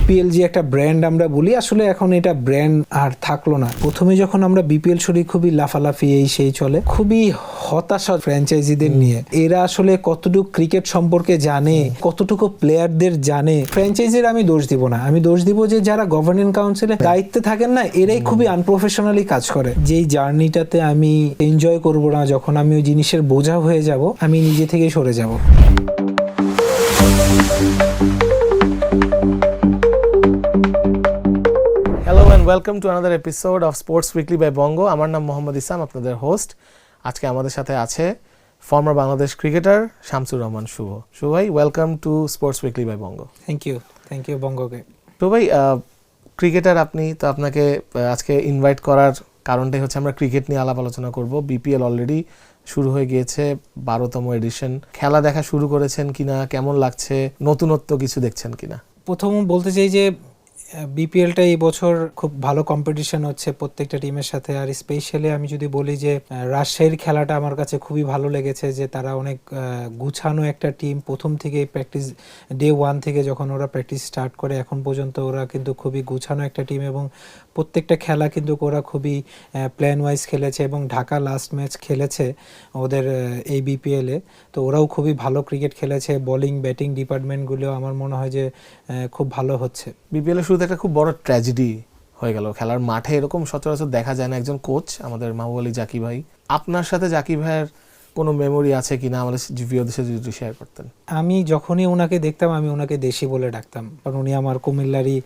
BPL যে একটা brand আমরা বলি, আসলে এখন এটা ব্র্যান্ড আর থাকলো না। প্রথমে যখন আমরা বিপিএল শুনি খুবই লাফালাফি এই সেই চলে, খুবই হতাশা ফ্র্যাঞ্চাইজিদের নিয়ে। এরা আসলে কতটুকু ক্রিকেট সম্পর্কে জানে, কতটুকু প্লেয়ারদের জানে। ফ্র্যাঞ্চাইজির আমি দোষ দিব না, আমি দোষ দিব যে যারা গভর্নিং কাউন্সিলে দায়িত্বে থাকেন না, এরাই খুবই আনপ্রফেশনালি কাজ করে। যেই জার্নিটাতে আমি এনজয় করব না, যখন আমি ওই জিনিসের বোঝা হয়ে যাব, আমি নিজে থেকেই সরে যাব। Hello and welcome to another episode of sports weekly by Bongo. আমার নাম মোহাম্মদ ইসলাম, আপনাদের হোস্ট। আজকে আমাদের সাথে আছে ফর্মার বাংলাদেশ ক্রিকেটার শামসুর রহমান শুভ। শুভ ভাই, welcome to sports weekly by Bongo. Thank you বঙ্গকে। শুভ ভাই, ক্রিকেটার আপনি, তো আপনাকে আজকে ইনভাইট করার কারণটাই হচ্ছে আমরা ক্রিকেট নিয়ে আলাপ আলোচনা করব। বিপিএল অলরেডি শুরু হয়ে গিয়েছে, 12তম এডিশন। খেলা দেখা শুরু করেছেন কিনা, কেমন লাগছে, নতুনত্ব কিছু দেখছেন কিনা? প্রথম বলতে চাই যে বিপিএলটা এই বছর খুব ভালো কম্পিটিশন হচ্ছে প্রত্যেকটা টিমের সাথে। আর স্পেশালি আমি যদি বলি যে রাজশাহীর খেলাটা আমার কাছে খুবই ভালো লেগেছে, যে তারা অনেক গুছানো একটা টিম। প্রথম থেকে প্র্যাকটিস ডে 1 থেকে যখন ওরা প্র্যাকটিস স্টার্ট করে এখন পর্যন্ত ওরা কিন্তু খুবই গুছানো একটা টিম, এবং প্রত্যেকটা খেলা কিন্তু ওরা খুবই প্ল্যান ওয়াইজ খেলেছে, এবং ঢাকা লাস্ট ম্যাচ খেলেছে ওদের এই বিপিএলে। তো ওরাও খুবই ভালো ক্রিকেট খেলেছে। বোলিং ব্যাটিং ডিপার্টমেন্টগুলো আমার মনে হয় যে খুব ভালো হচ্ছে। বিপিএলের শুরুতে একটা খুব বড় ট্র্যাজেডি হয়ে গেল। খেলার মাঠে এরকম সচরাচর দেখা যায় না। একজন কোচ, আমাদের মাহবুব আলী জাকি ভাই, আপনার সাথে জাকি ভাইয়ের কোনো মেমোরি আছে কিনা আমাদের ভিউয়ারদের সাথে যদি শেয়ার করতেন। আমি যখনই ওনাকে দেখতাম আমি ওনাকে দেশি বলে ডাকতাম, কারণ উনি আমার কুমিল্লারই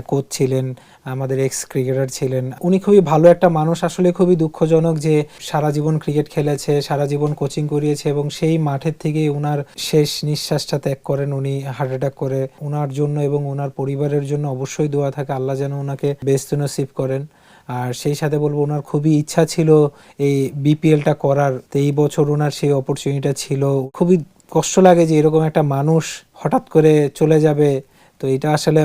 কোচ ছিলেন, আমাদের এক্স ক্রিকেটার ছিলেন। উনি খুবই ভালো একটা মানুষ। আসলে খুবই দুঃখজনক যে সারা জীবন ক্রিকেট খেলেছে, সারা জীবন কোচিং করিয়েছে, এবং সেই মাঠের থেকে ওনার শেষ নিঃশ্বাসটা ত্যাগ করেন উনি হার্ট অ্যাটাক করে। ওনার জন্য এবং ওনার পরিবারের জন্য অবশ্যই দোয়া থাকে, আল্লাহ যেন ওনাকে বেহেশত নসিব করেন। আর সেই সাথে বলবো ওনার খুবই ইচ্ছা ছিল এই বিপিএলটা করার, তো এই বছর ওনার সেই অপরচুনিটিটা ছিল। খুবই কষ্ট লাগে যে এরকম একটা মানুষ হঠাৎ করে চলে যাবে, তো এটা আসলে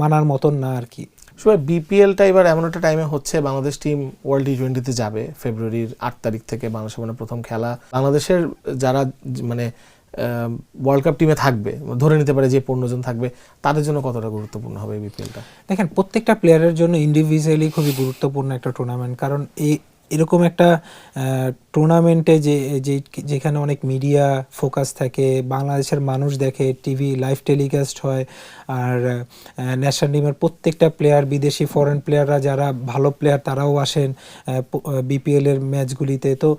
মানার মতন না আর কি। সবাই বিপিএলটা এবার এমন একটা টাইমে হচ্ছে, বাংলাদেশ টিম ওয়ার্ল্ড টি20তে যাবে ফেব্রুয়ারির 8 তারিখ থেকে। বাংলাদেশের মানে প্রথম খেলা, বাংলাদেশের যারা মানে ওয়ার্ল্ড কাপ টিমে থাকবে, ধরে নিতে পারে যে 15 জন থাকবে, তাদের জন্য কতটা গুরুত্বপূর্ণ হবে এই বিপিএলটা? দেখেন, প্রত্যেকটা প্লেয়ারের জন্য ইন্ডিভিজুয়ালি খুবই গুরুত্বপূর্ণ একটা টুর্নামেন্ট, কারণ এরকম একটা টুর্নামেন্টে যেখানে অনেক মিডিয়া ফোকাস থাকে, বাংলাদেশের মানুষ দেখে, টিভি লাইভ টেলিকাস্ট হয়, আর ন্যাশনাল টিমের প্রত্যেকটা প্লেয়ার, বিদেশি ফরেন প্লেয়াররা যারা ভালো প্লেয়ার তারাও আসেন বিপিএলের ম্যাচগুলিতে। তো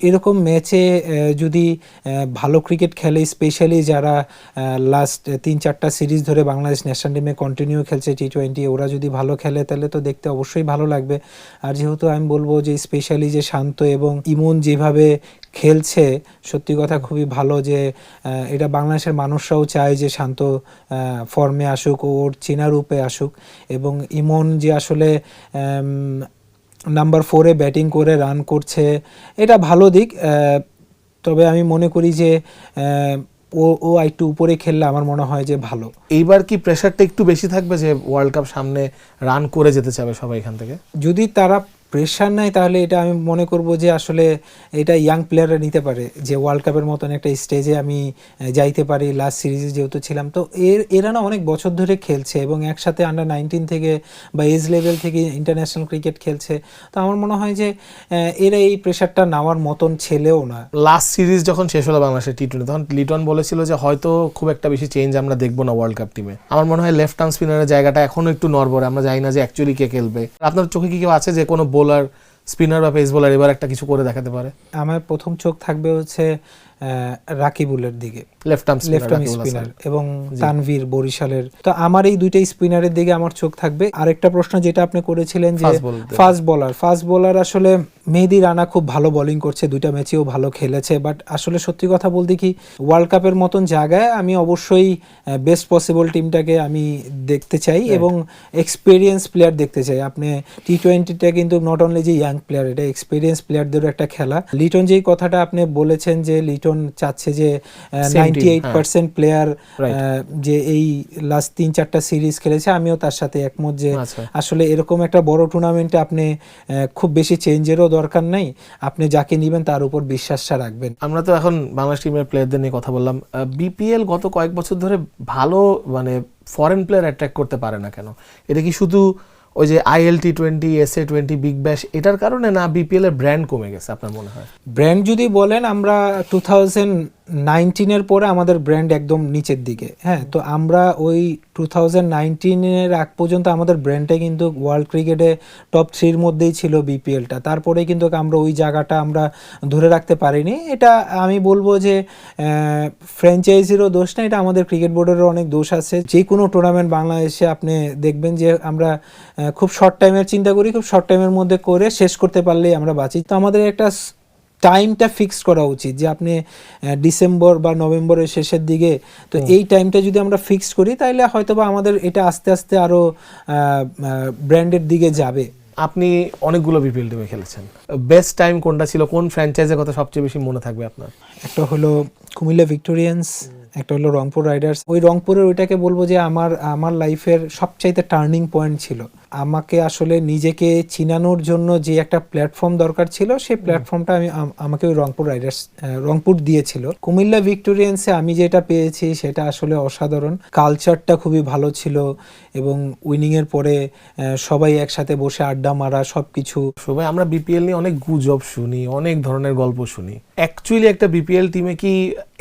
এরকম ম্যাচে যদি ভালো ক্রিকেট খেলে, স্পেশালি যারা লাস্ট 3-4টা সিরিজ ধরে বাংলাদেশ ন্যাশনাল টিমে কন্টিনিউ খেলছে টি20, ওরা যদি ভালো খেলে তাহলে তো দেখতে অবশ্যই ভালো লাগবে। আর যেহেতু আমি বলবো যে স্পেশালি যে শান্ত এবং ইমন যেভাবে খেলছে, সত্যি কথা খুবই ভালো, যে এটা বাংলাদেশের মানুষরাও চায় যে শান্ত ফর্মে আসুক, ওর চেনা রূপে আসুক। এবং ইমন যে আসলে নাম্বার 4-এ ব্যাটিং করে রান করছে, এটা ভালো দিক। তবে আমি মনে করি যে ও একটু উপরে খেললে আমার মনে হয় যে ভালো। এইবার কি প্রেশারটা একটু বেশি থাকবে যে ওয়ার্ল্ড কাপ সামনে, রান করে যেতে চাবে সবাই এখান থেকে? যদি তারা প্রেশার নেয় তাহলে এটা আমি মনে করব যে আসলে এটা ইয়াং প্লেয়াররা নিতে পারে, যে ওয়ার্ল্ড কাপের মতন একটা স্টেজে আমি যাইতে পারি। লাস্ট সিরিজে যেহেতু ছিলাম, তো এরা না অনেক বছর ধরে খেলছে এবং একসাথে আন্ডার-19 থেকে বা এজ লেভেল থেকে ইন্টারন্যাশনাল ক্রিকেট খেলছে। তো আমার মনে হয় যে এরা এই প্রেশারটা নেওয়ার মতন ছেলেও না। লাস্ট সিরিজ যখন শেষ হলো বাংলাদেশের টি20, তখন লিটন বলেছিল যে হয়তো খুব একটা বেশি চেঞ্জ আমরা দেখবো না ওয়ার্ল্ড কাপ টিমে। আমার মনে হয় লেফট আর্ম স্পিনারের জায়গাটা এখনো একটু নড়বড়ে, আমরা জানি না যে অ্যাকচুয়ালি কে খেলবে। আপনার চোখে কি কেউ আছে যে কোনো বোলার, স্পিনার বা পেস বোলার এবার একটা কিছু করে দেখাতে পারে? আমার প্রথম চোখ থাকবে হচ্ছে রাকিবুলের দিকে, লেফট আর্ম স্পিনার, এবং তানভীর বরিশালের। তো আমার এই দুইটাই স্পিনারের দিকে আমার চোখ থাকবে। আরেকটা প্রশ্ন যেটা আপনি করেছিলেন যে ফাস্ট বোলার, আসলে মেহেদী রানা খুব ভালো বোলিং করছে, দুইটা ম্যাচেও ভালো খেলেছে। বাট আসলে সত্যি কথা বলতে কি, ওয়ার্ল্ড কাপের মতন জায়গায় আমি অবশ্যই বেস্ট পসিবল টিমটাকে আমি দেখতে চাই এবং এক্সপিরিয়েন্স প্লেয়ার দেখতে চাই। আপনি টি20টা কিন্তু নট অনলি যে ইয়াং প্লেয়ার, এটা এক্সপিরিয়েন্স প্লেয়ারদেরও একটা খেলা। লিটন যেই কথাটা আপনি বলেছেন যে লিটন লিটন চাচ্ছে যে Same team, 98% প্লেয়ার Right. যে এই লাস্ট 3-4টা সিরিজ খেলেছে, আমিও তার সাথে একমত যে আচ্ছা। আসলে এরকম একটা বড় টুর্নামেন্টে আপনি খুব বেশি চেঞ্জেরও দরকার নেই, আপনি যাকে নেবেন তার উপর বিশ্বাসটা রাখবেন। আমরা তো এখন বাংলাদেশ টিমের প্লেয়ারদের নিয়ে কথা বললাম। বিপিএল গত কয়েক বছর ধরে ভালো মানে ফরেন প্লেয়ার অ্যাট্রাক্ট করতে পারে না কেন? এটা কি শুধু ওই যে IL T20, SA20, Big Bash এটার কারণে, না বিপিএল এর ব্র্যান্ড কমে গেছে আপনার মনে হয়? ব্র্যান্ড যদি বলেন, আমরা 2019-এর পরে আমাদের ব্র্যান্ড একদম নিচের দিকে। হ্যাঁ, তো আমরা ওই 2019-এর আগ পর্যন্ত আমাদের ব্র্যান্ডটা কিন্তু ওয়ার্ল্ড ক্রিকেটে টপ 3-র মধ্যেই ছিল বিপিএলটা। তারপরে কিন্তু আমরা ওই জায়গাটা আমরা ধরে রাখতে পারিনি। এটা আমি বলবো যে ফ্র্যাঞ্চাইজিরও দোষ না, এটা আমাদের ক্রিকেট বোর্ডেরও অনেক দোষ আছে। যে কোনো টুর্নামেন্ট বাংলাদেশে আপনি দেখবেন যে আমরা খুব শর্ট টাইমের চিন্তা করি, খুব শর্ট টাইমের মধ্যে করে শেষ করতে পারলেই আমরা বাঁচি। তো আমাদের একটা টাইমটা ফিক্সড করা উচিত যে আপনি ডিসেম্বর বা নভেম্বরের শেষের দিকে, তো এই টাইমটা যদি আমরা ফিক্সড করি তাহলে হয়তোবা আমাদের এটা আস্তে আস্তে আরও ব্র্যান্ডের দিকে যাবে। আপনি অনেকগুলো বিপিএল টিমে খেলেছেন, বেস্ট টাইম কোনটা ছিল? কোন ফ্র্যাঞ্চাইজের কথা সবচেয়ে বেশি মনে থাকবে আপনার? একটা হলো কুমিল্লা ভিক্টোরিয়ান্স, একটা হলো রংপুর রাইডার্স। ওই রংপুরের ওইটাকে বলবো যে আমার লাইফের সবচাইতে টার্নিং পয়েন্ট ছিল। আমাকে আসলে নিজেকে চিনানোর জন্য যে একটা প্ল্যাটফর্ম দরকার ছিল, সেই প্ল্যাটফর্মটা আমাকে ওই রংপুর দিয়েছিল। কুমিল্লা ভিক্টোরিয়ান্সে আমি যেটা পেয়েছি সেটা আসলে অসাধারণ। কালচারটা খুবই ভালো ছিল এবং উইনিং এর পরে সবাই একসাথে বসে আড্ডা মারা, সবকিছু। সবাই আমরা বিপিএল নিয়ে অনেক গুজব শুনি, অনেক ধরনের গল্প শুনি। অ্যাকচুয়ালি একটা বিপিএল টিমে কি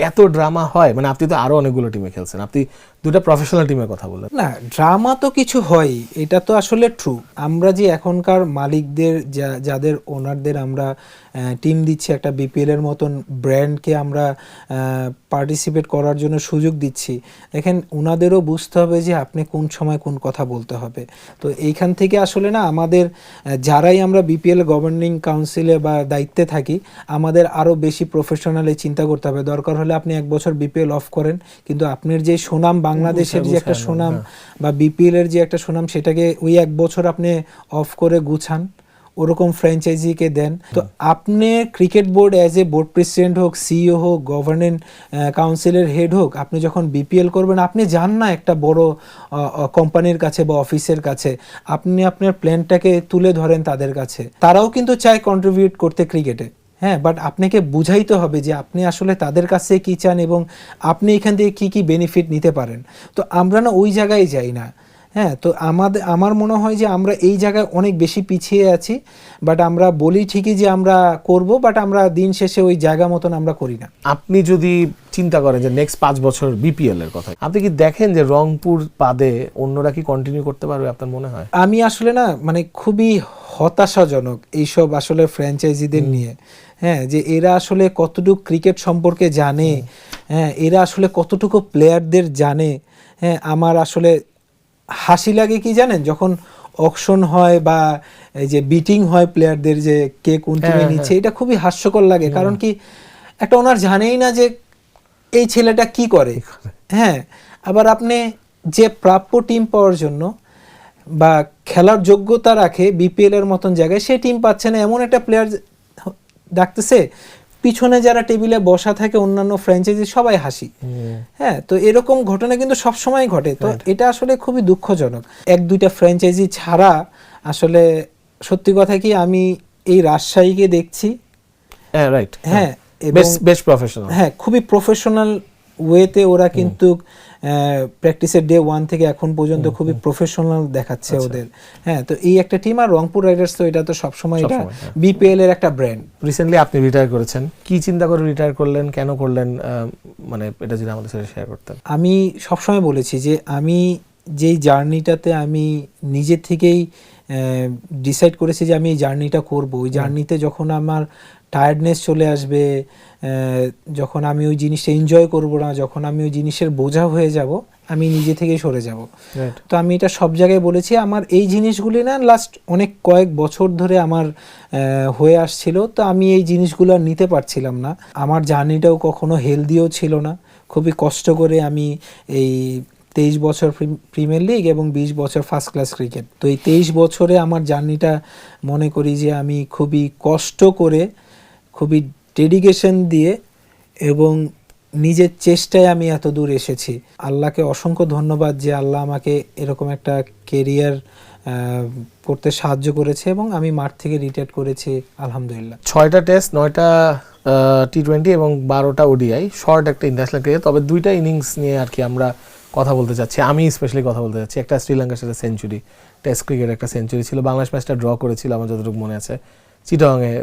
এত ড্রামা হয়? মানে আপনি তো আরো অনেকগুলো টিমে খেলছেন, আপনি দুটো প্রফেশনাল টিমের কথা বলেন। না, ড্রামা তো কিছু হয়, এটা তো আসলে ট্রু। আমরা যে এখনকার মালিকদের, যাদের ওনারদের আমরা টিম দিচ্ছি, একটা বিপিএল এর মতন ব্র্যান্ডকে আমরা পার্টিসিপেট করার জন্য সুযোগ দিচ্ছি, দেখেন ওনাদেরও বুঝতে হবে যে আপনি কোন সময় কোন কথা বলতে হবে। তো এইখান থেকে আসলে না, আমাদের যারাই আমরা বিপিএল গভর্নিং কাউন্সিলে বা দায়িত্বে থাকি, আমাদের আরও বেশি প্রফেশনালি চিন্তা করতে হবে। দরকার হলে আপনি 1 বছর বিপিএল অফ করেন, কিন্তু আপনার যে সুনাম, বাংলাদেশের যে একটা সুনাম বা বিপিএল এর যে একটা সুনাম, সেটাকে ওই 1 বছর আপনি অফ করে গুছান, ওরকম ফ্র্যাঞ্চাইজিকে দেন। তো আপনি cricket board as a board president হোক, সিইও হোক, গভর্নিং কাউন্সিলের হেড হোক, আপনি যখন বিপিএল করবেন, আপনি যান না একটা বড় কোম্পানির কাছে বা অফিসের কাছে, আপনি আপনার প্ল্যানটাকে তুলে ধরেন তাদের কাছে। তারাও কিন্তু চায় কন্ট্রিবিউট করতে ক্রিকেটে, হ্যাঁ, বাট আপনাকে বুঝাইতে হবে যে আপনি আসলে তাদের কাছে কি চান এবং আপনি এখান থেকে কি কি বেনিফিট নিতে পারেন। তো আমরা না ওই জায়গায় যাই না। হ্যাঁ, তো আমার মনে হয় যে আমরা এই জায়গায় অনেক বেশি পিছিয়ে আছি। বাট আমরা বলি ঠিকই যে আমরা করব, বাট আমরা দিন শেষে ওই জায়গা মতন আমরা করি না। আপনি যদি চিন্তা করেন যে নেক্সট 5 বছর বিপিএল এর কথা, আপনি কি দেখেন যে রংপুর বাদে অন্যরা কি কন্টিনিউ করতে পারবে আপনার মনে হয়? আমি আসলে না, মানে খুবই হতাশাজনক এইসব আসলে ফ্র্যাঞ্চাইজিদের নিয়ে। হ্যাঁ, যে এরা আসলে কতটুকু ক্রিকেট সম্পর্কে জানে, হ্যাঁ, এরা আসলে কতটুকু প্লেয়ারদের জানে। হ্যাঁ, আমার আসলে হাসি লাগে কি জানেন, যখন অকশন হয় বা এই যে বিটিং হয় প্লেয়ারদের, যে কে কোন টিমে নিচ্ছে, এটা খুবই হাস্যকর লাগে। কারণ কি, একটা ওনার জানেই না যে এই ছেলেটা কি করে। হ্যাঁ, আবার আপনি যে প্রাপ্য টিম পাওয়ার জন্য বা খেলার যোগ্যতা রাখে বিপিএল এর মতন জায়গায়, সে টিম পাচ্ছে না, এমন একটা প্লেয়ার ডাকতেছে, পিছনে যারা টেবিলে বসা থাকে অন্যান্য ফ্র্যাঞ্চাইজি সবাই হাসি। হ্যাঁ, তো এরকম ঘটনা কিন্তু সব সময় ঘটে। তো এটা আসলে খুবই দুঃখজনক। 1-2টা ফ্র্যাঞ্চাইজি ছাড়া আসলে সত্যি কথা কি, আমি এই রাজশাহীকে দেখছি। হ্যাঁ, রাইট। হ্যাঁ, বেশ প্রফেশনাল। হ্যাঁ, খুবই প্রফেশনাল ওয়েতে ওরা কিন্তু প্র্যাকটিসের ডে 1 থেকে এখন পর্যন্ত খুবই প্রফেশনাল দেখাচ্ছে ওদের। হ্যাঁ, তো এই একটা টিম। আর রংপুর রাইডার্স তো এটা তো সবসময় এটা বিপিএল এর একটা ব্র্যান্ড। রিসেন্টলি আপনি রিটায়ার করেছেন, কি চিন্তা করে রিটায়ার করলেন, কেন করলেন, মানে এটা যদি আমাদের সাথে শেয়ার করতেন। আমি সবসময় বলেছি যে আমি যেই জার্নিটাতে আমি নিজে থেকেই ডিসাইড করেছি যে আমি এই জার্নিটা করব, ওই জার্নিতে যখন আমার টায়ার্ডনেস চলে আসবে, যখন আমি ওই জিনিসটা এনজয় করব না, যখন আমি ওই জিনিসের বোঝা হয়ে যাব, আমি নিজে থেকেই সরে যাব। তো আমি এটা সব জায়গায় বলেছি। আমার এই জিনিসগুলি না লাস্ট কয়েক বছর ধরে আমার হয়ে আসছিল। তো আমি এই জিনিসগুলো নিতে পারছিলাম না। আমার জার্নিটাও কখনো হেলদিও ছিল না। খুবই কষ্ট করে আমি এই 23 বছর প্রিমিয়ার লিগ এবং 20 বছর ফার্স্ট ক্লাস ক্রিকেট, তো এই 23 বছরে আমার জার্নিটা মনে করি যে আমি খুবই কষ্ট করে, খুবই ডেডিকেশন দিয়ে এবং নিজের চেষ্টায় আমি এত দূর এসেছি। আল্লাহকে অসংখ্য ধন্যবাদ যে আল্লাহ আমাকে এরকম একটা কেরিয়ার করতে সাহায্য করেছে এবং আমি মাঠ থেকে রিটায়ার করেছি আলহামদুলিল্লাহ। 6টা টেস্ট, 9টা টি20 এবং 12টা ওডিআই, শর্ট একটা ইন্টারন্যাশনাল ক্রিকেট। তবে 2টা ইনিংস নিয়ে আর কি আমরা কথা বলতে চাচ্ছি, আমি স্পেশালি কথা বলতে চাচ্ছি। একটা শ্রীলঙ্কার সাথে সেঞ্চুরি, টেস্ট ক্রিকেট একটা সেঞ্চুরি ছিল, বাংলাদেশ ম্যাচটা ড্র করেছিল আমার যতটুকু মনে আছে, চিটাগাংয়ে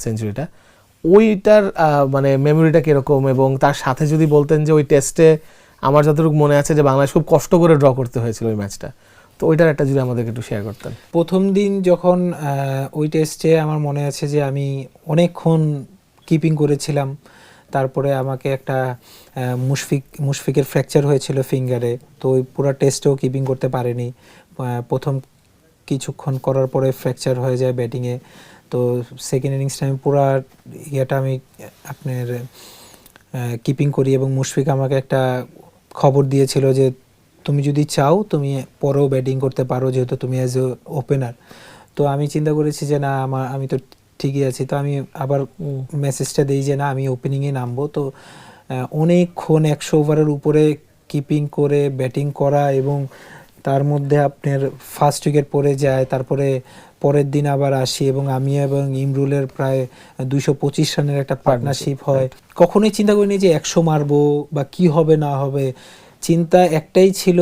সেঞ্চুরিটা। ওইটার মানে মেমোরিটা কীরকম, এবং তার সাথে যদি বলতেন যে ওই টেস্টে আমার যতটুকু মনে আছে যে বাংলাদেশ খুব কষ্ট করে ড্র করতে হয়েছিল ওই ম্যাচটা, তো ওইটার একটা যদি আমাদেরকে একটু শেয়ার করতেন। প্রথম দিন যখন ওই টেস্টে আমার মনে আছে যে আমি অনেকক্ষণ কিপিং করেছিলাম, তারপরে আমাকে একটা মুশফিকের ফ্র্যাকচার হয়েছিল ফিঙ্গারে, তো ওই পুরো টেস্টেও কিপিং করতে পারেনি। প্রথম কিছুক্ষণ করার পরে ফ্র্যাকচার হয়ে যায় ব্যাটিংয়ে, তো সেকেন্ড ইনিংসটা আমি পুরো ইয়েটা আমি আপনার কিপিং করি এবং মুশফিক আমাকে একটা খবর দিয়েছিল যে তুমি যদি চাও তুমি পরেও ব্যাটিং করতে পারো, যেহেতু তুমি অ্যাজ এ ওপেনার। তো আমি চিন্তা করেছি যে না, আমি তো ঠিকই আছি, তো আমি আবার মেসেজটা দিই যে না আমি ওপেনিংয়ে নামবো। তো অনেকক্ষণ 100 ওভারের উপরে কিপিং করে ব্যাটিং করা, এবং তার মধ্যে আপনার ফার্স্ট উইকেট পড়ে যায়, তারপরে পরের দিন আবার আসি এবং আমি এবং ইমরুলের প্রায় 225 রানের একটা পার্টনারশিপ হয়। কখনোই চিন্তা করিনি যে 100 মারবো বা কি হবে না হবে, চিন্তা একটাই ছিল,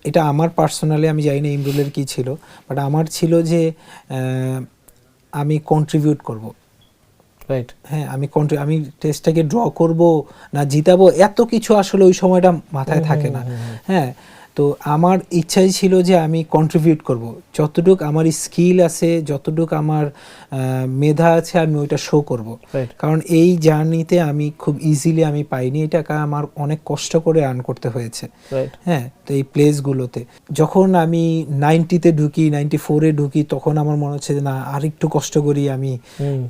এটা আমার পার্সোনালি, আমি জানি না ইমরুলের কি ছিল, বাট আমার ছিল যে আমি কন্ট্রিবিউট করব। রাইট, হ্যাঁ, আমি টেস্টটাকে ড্র করব না জিতাবো, এত কিছু আসলে ওই সময়টা মাথায় থাকে না। হ্যাঁ, তো আমার ইচ্ছাই ছিল যে আমি কন্ট্রিবিউট করব, যতটুকু আমার স্কিল আছে, যতটুকু আমার মেধা আছে আমি ওইটা শো করব। কারণ এই জার্নিতে আমি খুব ইজিলি আমি পাইনি, এটাকে আমার অনেক কষ্ট করে আর্ন করতে হয়েছে। হ্যাঁ, তো এই প্লেসগুলোতে যখন আমি 90-তে ঢুকি, 94-এ ঢুকি, তখন আমার মনে হচ্ছে যে না আর একটু কষ্ট করি, আমি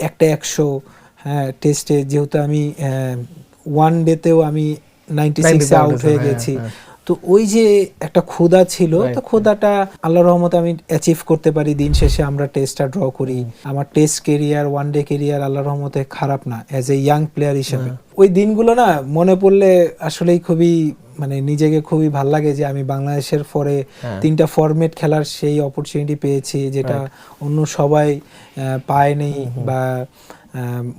একটা 100, হ্যাঁ টেস্টে, যেহেতু আমি ওয়ান ডেতেও আমি 96-এ আউট হয়ে গেছি, তো ওই যে একটা ক্ষুধা ছিল, তো ক্ষুধাটা আল্লাহর রহমতে আমি অ্যাচিভ করতে পারি। দিন শেষে আমরা টেস্টটা ড্র করি। আমার test career, one day career আল্লাহর রহমতে খারাপ না অ্যাজ এ ইয়াং প্লেয়ার হিসেবে। ওই দিনগুলো না মনে পড়লে আসলেই খুবই মানে নিজেকে খুবই ভাল লাগে যে আমি বাংলাদেশের পরে 3টা ফরম্যাট খেলার সেই অপরচুনিটি পেয়েছি, যেটা অন্য সবাই পায়নি বা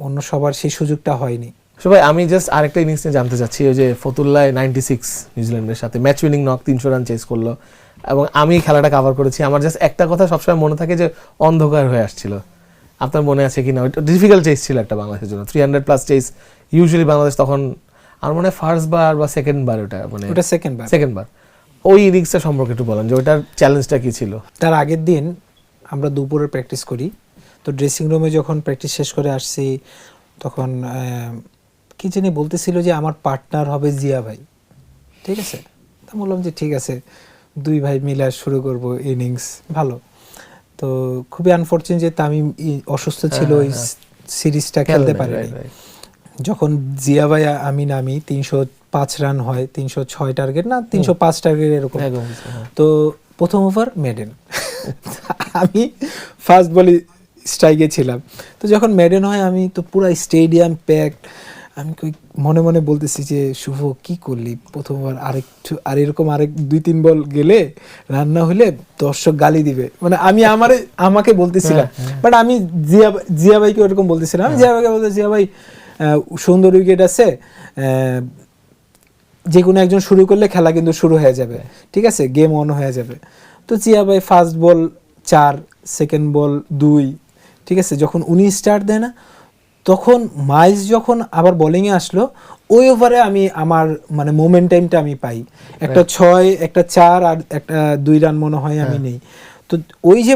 অন্য সবার সেই সুযোগটা হয়নি। সবাই আমি জাস্ট আরেকটা ইনিংস নিয়ে জানতে চাচ্ছি, ওই যে ফতুল্লাহ 96 নিউজিল্যান্ডের সাথে match winning knock 300 run chase করলো, এবং আমি খেলাটা কভার করেছি। আমার জাস্ট একটা কথা সবসময় মনে থাকে যে অন্ধকার হয়ে আসছিল, আপনার মনে আছে কিনা? ওইটা ডিফিকাল্ট চেস ছিল একটা বাংলাদেশের জন্য, 300+ চেস ইউজুয়ালি বাংলাদেশ তখন, আর মনে হয় ফার্স্ট বার বা সেকেন্ড বার, ওটা সেকেন্ড বার। ওই ইনিংসটা সম্পর্কে একটু বলেন যে ওইটার চ্যালেঞ্জটা কি ছিল? তার আগের দিন আমরা দুপুরে প্র্যাকটিস করি, তো ড্রেসিং রুমে যখন প্র্যাকটিস শেষ করে আসছি, তখন কি জানি বলতেছিল যে আমার পার্টনার হবে জিয়া ভাই, ঠিক আছে। তা বললাম যে ঠিক আছে, 2 ভাই মিলে শুরু করব ইনিংস, ভালো। তো খুবই আনফরচুনেট যে তামিম অসুস্থ ছিল, ওই সিরিজটা খেলতে পারেনি। যখন জিয়া ভাই আমি নামি, 305 রান হয়, 306 টার্গেট না 305 টার্গেট এরকম। তো প্রথম ওভার মেডেন, আমি ফার্স্ট বলে স্ট্রাইকে ছিলাম। তো যখন মেডেন হয়, আমি তো পুরো স্টেডিয়াম প্যাক, আমি মনে মনে বলতেছি যে শুভ কি করলি প্রথমবার, আর এরকম আরেক 2-3 বল গেলে রান না হলে দর্শক গালি দিবে, মানে আমি আমাকে বলতেছিলাম। বাট আমি জিয়া ভাইকে ওরকম বলতেছিলাম, আমি জিয়া ভাইকে বলতে, জিয়া ভাই সুন্দর উইকেট আছে, যে কোনো একজন শুরু করলে খেলা কিন্তু শুরু হয়ে যাবে, ঠিক আছে, গেম অন হয়ে যাবে। তো জিয়া ভাই ফার্স্ট বল 4, সেকেন্ড বল 2, ঠিক আছে। যখন উনি স্টার্ট দেয় না, তখন মাইলস যখন আবার বোলিংয়ে আসলো, ওই ওভারে আমি আমার মানে মোমেন্টামটা আমি পাই, একটা 6, একটা 4 আর একটা 2 রান মনে হয় আমি নেই। তো ওই যে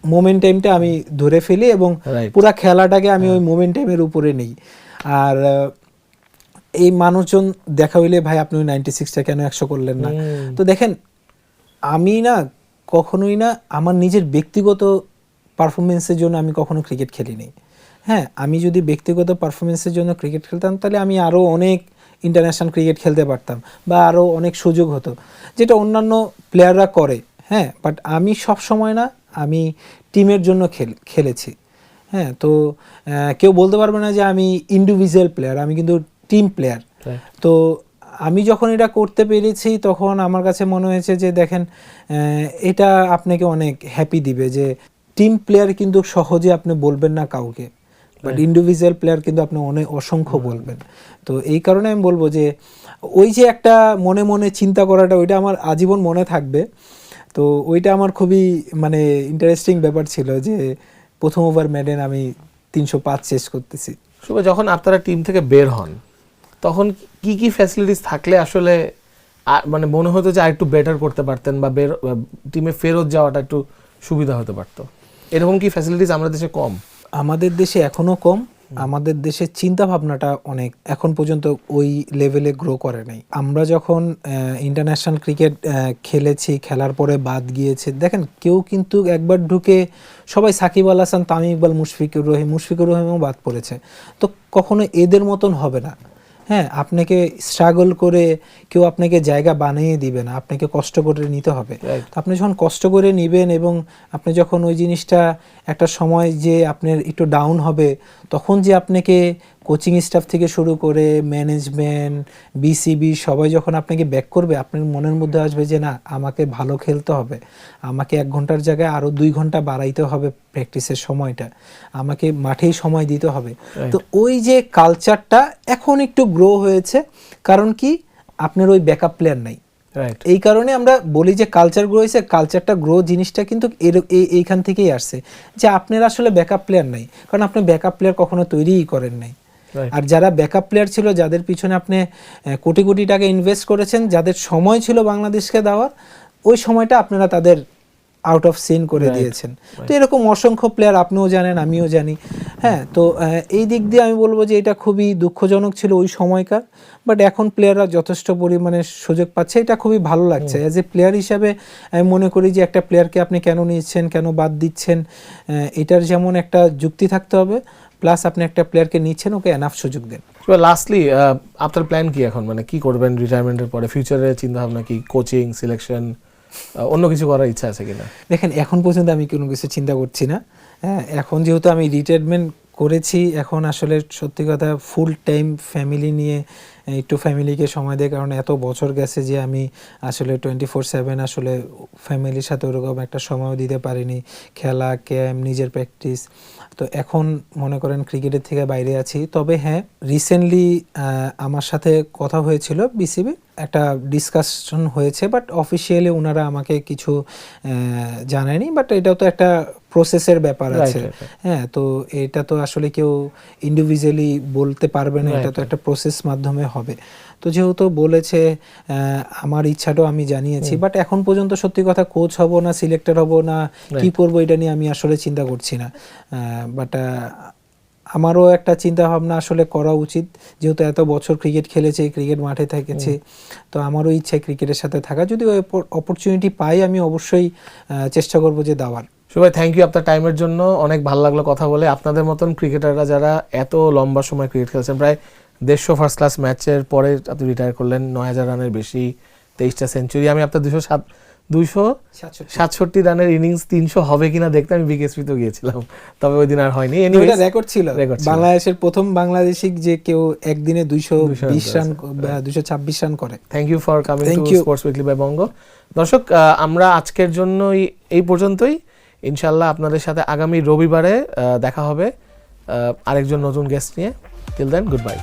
মোমেন্টামটা আমি ধরে ফেলি এবং পুরা খেলাটাকে আমি ওই মোমেন্টামের উপরে নেই। আর এই মানুষজন দেখা হইলে, ভাই আপনি ওই 96টা কেন 100 করলেন না? তো দেখেন, আমি না কখনোই না আমার নিজের ব্যক্তিগত পারফরমেন্সের জন্য আমি কখনো ক্রিকেট খেলিনি। হ্যাঁ, আমি যদি ব্যক্তিগত পারফরমেন্সের জন্য ক্রিকেট খেলতাম, তাহলে আমি আরও অনেক ইন্টারন্যাশনাল ক্রিকেট খেলতে পারতাম বা আরও অনেক সুযোগ হতো, যেটা অন্যান্য প্লেয়াররা করে। হ্যাঁ, বাট আমি সব সময় না, আমি টিমের জন্য খেলেছি। হ্যাঁ, তো কেউ বলতে পারবে না যে আমি ইন্ডিভিজুয়াল প্লেয়ার, আমি কিন্তু টিম প্লেয়ার। তো আমি যখন এটা করতে পেরেছি তখন আমার কাছে মনে হয়েছে যে দেখেন এটা আপনাকে অনেক হ্যাপি দিবে, যে টিম প্লেয়ার কিন্তু সহজে আপনি বলবেন না কাউকে, বাট ইন্ডিভিজুয়াল প্লেয়ার কিন্তু আপনি অনেক অসংখ্য বলবেন। তো এই কারণে আমি বলবো যে ওই যে একটা মনে মনে চিন্তা করাটা, ওইটা আমার আজীবন মনে থাকবে। তো ওইটা আমার খুবই মানে ইন্টারেস্টিং ব্যাপার ছিল যে প্রথম ওভার মেডেন আমি 305 চেস করতেছি। শুভ, যখন আপনারা টিম থেকে বের হন তখন কি কি ফ্যাসিলিটিস থাকলে আসলে মানে মনে হতো যে আর একটু বেটার করতে পারতেন, বা টিমে ফেরত যাওয়াটা একটু সুবিধা হতে পারতো? এরকম কি ফ্যাসিলিটিস আমাদের দেশে কম? আমাদের দেশে এখনো কম। আমাদের দেশের চিন্তা ভাবনাটা অনেক এখন পর্যন্ত ওই লেভেলে গ্রো করে নাই। আমরা যখন ইন্টারন্যাশনাল ক্রিকেট খেলেছি, খেলার পরে বাদ গিয়েছে, দেখেন কেউ কিন্তু একবার ঢুকে সবাই সাকিব আল হাসান, তামিম ইকবাল, মুশফিকুর রহিমও বাদ পড়েছে। তো কখনো এদের মতন হবে না। হ্যাঁ, আপনাকে স্ট্রাগল করে কেউ আপনাকে জায়গা বানিয়ে দিবে না, আপনাকে কষ্ট করে নিতে হবে। আপনি যখন কষ্ট করে নেবেন এবং আপনি যখন ওই জিনিসটা একটা সময় যে আপনার একটু ডাউন হবে, তখন যে আপনাকে কোচিং স্টাফ থেকে শুরু করে ম্যানেজমেন্ট, বিসিবি সবাই যখন আপনাকে ব্যাক করবে, আপনার মনের মধ্যে আসবে যে না, আমাকে ভালো খেলতে হবে, আমাকে 1 ঘন্টার জায়গায় আরও 2 ঘন্টা বাড়াইতে হবে প্র্যাকটিসের সময়টা, আমাকে মাঠেই সময় দিতে হবে। তো ওই যে কালচারটা এখন একটু গ্রো হয়েছে, কারণ কি আপনার ওই ব্যাকআপ প্লেয়ার নাই। এই কারণে আমরা বলি যে কালচার গ্রো হয়েছে। কালচারটা গ্রো জিনিসটা কিন্তু এইখান থেকেই আসছে, যে আপনার আসলে ব্যাকআপ প্লেয়ার নাই, কারণ আপনি ব্যাকআপ প্লেয়ার কখনো তৈরিই করেন নাই। আর যারা ব্যাকআপ প্লেয়ার ছিল, যাদের পিছনে আপনি কোটি কোটি টাকা ইনভেস্ট করেছেন, যাদের সময় ছিল বাংলাদেশকে দেওয়ার, ওই সময়টা আপনারা তাদের আউট অফ সিন করে দিয়েছেন। তো এরকম অসংখ্য প্লেয়ার আপনিও জানেন, আমিও জানি। হ্যাঁ, তো এই দিক দিয়ে আমি বলবো যে এটা খুবই দুঃখজনক ছিল ওই সময়কার, বাট এখন প্লেয়াররা যথেষ্ট পরিমাণে সুযোগ পাচ্ছে, এটা খুবই ভালো লাগছে। অ্যাজ এ প্লেয়ার হিসাবে আমি মনে করি যে একটা প্লেয়ারকে আপনি কেন নিচ্ছেন, কেন বাদ দিচ্ছেন, এটার যেমন একটা যুক্তি থাকতে হবে, প্লাস আপনি একটা প্লেয়ারকে নিচ্ছেন, ওকে এনাফ সুযোগ দেন। লাস্টলি আপনার প্ল্যান কি এখন, মানে কি করবেন রিটায়ারমেন্টের পরে? ফিউচারের চিন্তা ভাবনা কি? কোচিং, সিলেকশন, অন্য কিছু করার ইচ্ছা আছে কিনা? দেখেন, এখন পর্যন্ত আমি কোনো কিছু চিন্তা করছি না। হ্যাঁ, এখন যেহেতু আমি রিটায়ারমেন্ট করেছি, এখন আসলে সত্যি কথা ফুল টাইম ফ্যামিলি নিয়ে একটু ফ্যামিলিকে সময় দেয়, কারণ এত বছর গেছে যে আমি আসলে 24/7 আসলে ফ্যামিলির সাথে ওরকম একটা সময়ও দিতে পারিনি। খেলা, ক্যাম্প, নিজের প্র্যাকটিস। তো এখন মনে করেন ক্রিকেটের থেকে বাইরে আছি। তবে হ্যাঁ, রিসেন্টলি আমার সাথে কথা হয়েছিল, বিসিবি একটা ডিসকাশন হয়েছে, বাট অফিসিয়ালি ওনারা আমাকে কিছু জানায়নি। বাট এটাও তো একটা প্রসেসের ব্যাপার আছে। হ্যাঁ, তো এটা তো আসলে কেউ ইন্ডিভিজুয়ালি বলতে পারবে না, এটা তো একটা প্রসেস মাধ্যমে হবে। তো যেহেতু বলেছে, আমার ইচ্ছাটাও আমি জানিয়েছি, বাট এখন পর্যন্ত সত্যি কথা কোচ হব না সিলেক্টর হব না কি করব এটা নিয়ে আমি আসলে চিন্তা করছি না। বাট আমারও একটা চিন্তা ভাবনা আসলে করা উচিত, যেহেতু এত বছর ক্রিকেট খেলেছি, ক্রিকেট মাঠে থেকেছি, তো আমারও ইচ্ছা ক্রিকেটের সাথে থাকা। যদি ওই অপরচুনিটি পাই, আমি অবশ্যই চেষ্টা করব যে দেওয়ার। সবাই থ্যাংক ইউ আপনার টাইমের জন্য, অনেক ভালো লাগলো কথা বলে। আপনাদের মতন ক্রিকেটাররা যারা এত লম্বা সময় ক্রিকেট খেলছেন, প্রায় 150 ফার্স্ট ক্লাস ম্যাচের পরে আপনি রিটায়ার করলেন, 9000 রানের বেশি, 23টা সেঞ্চুরি। আমি আপনার 267 রানের ইনিংস 300 হবে কিনা দেখতে আমি বিকেএসপিতে গিয়েছিলাম, তবে ওই দিন আর হয়নি। এটা রেকর্ড ছিল বাংলাদেশের প্রথম বাংলাদেশি যে কেউ একদিনে 220 রান, 226 রান করে। Thank you for coming to sports weekly by Bongo. দর্শক, আমরা আজকের জন্য এই পর্যন্তই। ইনশাআল্লাহ আপনাদের সাথে আগামী রবিবারে দেখা হবে আরেকজন নতুন গেস্ট নিয়ে। Till then, good by.